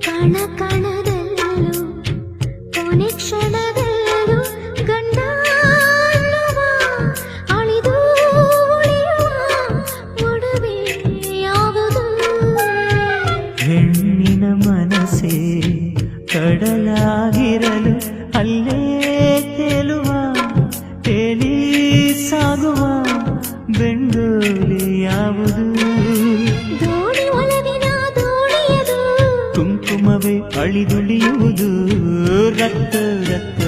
ಕಣ ಕಣದಲ್ಲೂ ಕೊನೆ ಕ್ಷಣದಲ್ಲೂ ಗಂಡ ಅನ್ನುವ ಅಳಿದು ಉಳಿಯುವ ಒಡವೆ ಯಾವುದು? ಹೆಣ್ಣಿನ ಮನಸ್ಸೇ ಕಡಲಾಗಿರಲು ಅಲ್ಲೇ ತೇಲುವ ತೇಲಿ ಸಾಗುವ ಬೆಂಡೋಲಿ ಯಾವುದು? ದೋಣಿ ಒಲವಿನ ದೋಣಿಯದು ಕುಂಕುಮವೇ ಅಳಿದುಳಿಯುವುದು ರಕ್ತ ರಕ್ತ